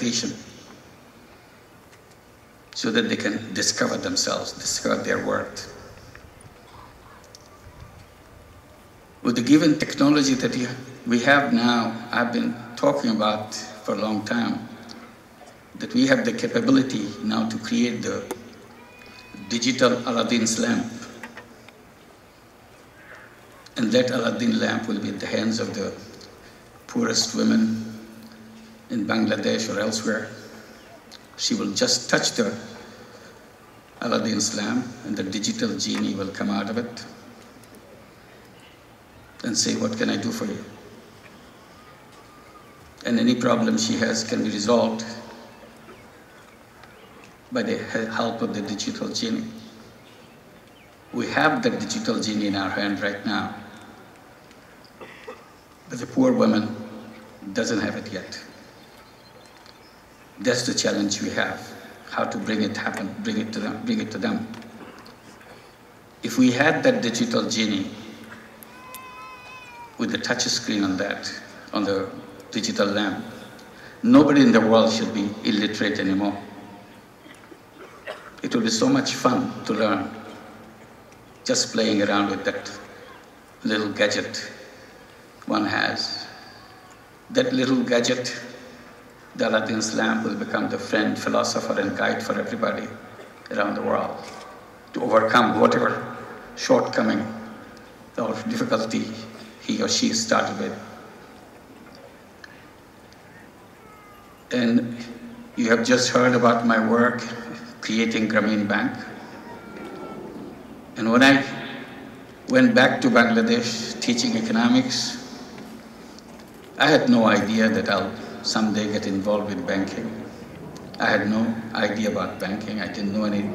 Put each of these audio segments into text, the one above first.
education so that they can discover themselves, discover their worth. With the given technology that we have now, I've been talking about for a long time, that we have the capability now to create the digital Aladdin's lamp. And that Aladdin lamp will be in the hands of the poorest women in Bangladesh or elsewhere. She will just touch the Aladdin's lamp and the digital genie will come out of it and say, what can I do for you? And any problem she has can be resolved by the help of the digital genie. We have the digital genie in our hand right now, but the poor woman doesn't have it yet. That's the challenge we have, how to bring it happen, bring it to them. If we had that digital genie with the touch screen on that, on the digital lamp, nobody in the world should be illiterate anymore. It will be so much fun to learn, just playing around with that little gadget one has. That little gadget, the Aladdin's lamp, will become the friend, philosopher, and guide for everybody around the world to overcome whatever shortcoming or difficulty he or she started with. And you have just heard about my work creating Grameen Bank. And when I went back to Bangladesh teaching economics, I had no idea that I'll someday get involved with banking. I had no idea about banking. I didn't know any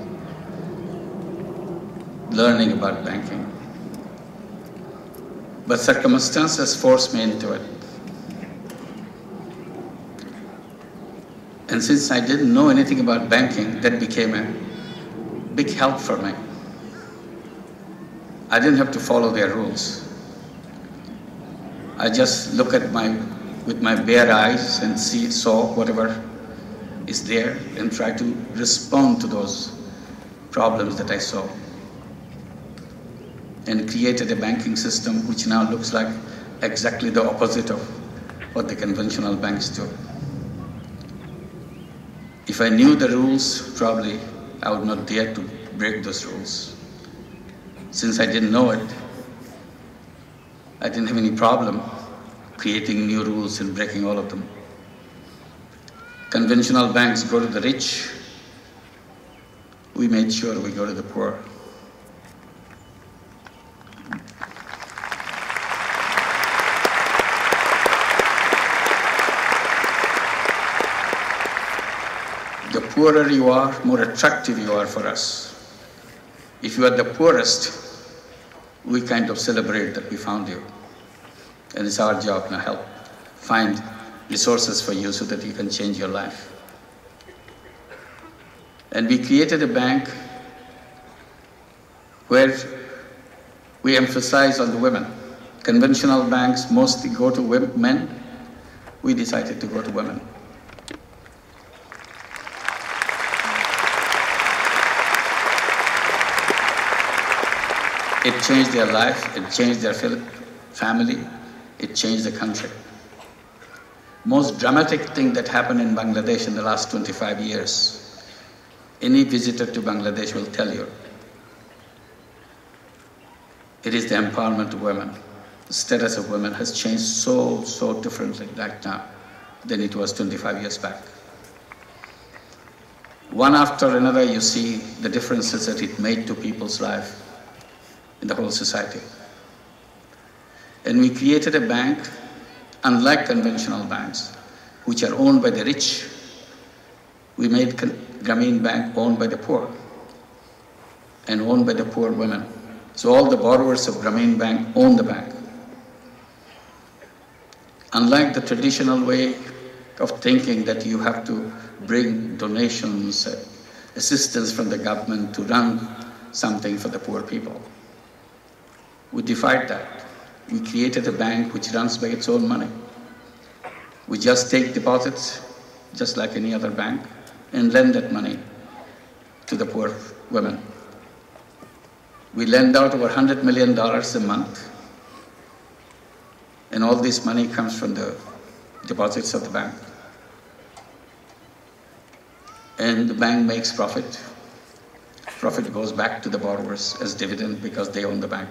learning about banking. But circumstances forced me into it. And since I didn't know anything about banking, that became a big help for me. I didn't have to follow their rules. I just look at with my bare eyes and saw whatever is there and try to respond to those problems that I saw. And created a banking system which now looks like exactly the opposite of what the conventional banks do. If I knew the rules, probably I would not dare to break those rules. Since I didn't know it, I didn't have any problem creating new rules and breaking all of them. Conventional banks go to the rich. We made sure we go to the poor. The poorer you are, more attractive you are for us. If you are the poorest, we kind of celebrate that we found you. And it's our job now, help find resources for you so that you can change your life. And we created a bank where we emphasize on the women. Conventional banks mostly go to men. We decided to go to women. It changed their life, it changed their family, it changed the country. Most dramatic thing that happened in Bangladesh in the last 25 years, any visitor to Bangladesh will tell you, it is the empowerment of women. The status of women has changed so differently right now than it was 25 years back. One after another, you see the differences that it made to people's life in the whole society. And we created a bank, unlike conventional banks, which are owned by the rich. We made Grameen Bank owned by the poor and owned by the poor women. So all the borrowers of Grameen Bank own the bank. Unlike the traditional way of thinking that you have to bring donations, assistance from the government to run something for the poor people. We defied that. We created a bank which runs by its own money. We just take deposits just like any other bank, and lend that money to the poor women. We lend out over $100 million a month, and all this money comes from the deposits of the bank. And the bank makes profit. Profit goes back to the borrowers as dividend because they own the bank.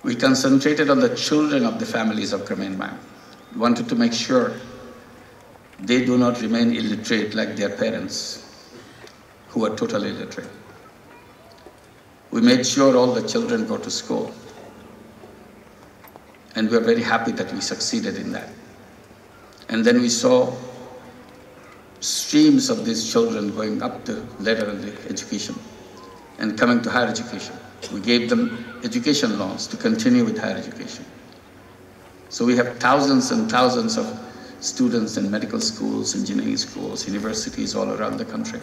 We concentrated on the children of the families of Grameen Bank. We wanted to make sure they do not remain illiterate like their parents, who are totally illiterate. We made sure all the children go to school. And we are very happy that we succeeded in that. And then we saw streams of these children going up the ladder of the education and coming to higher education. We gave them education loans to continue with higher education. So we have thousands and thousands of students in medical schools, engineering schools, universities all around the country.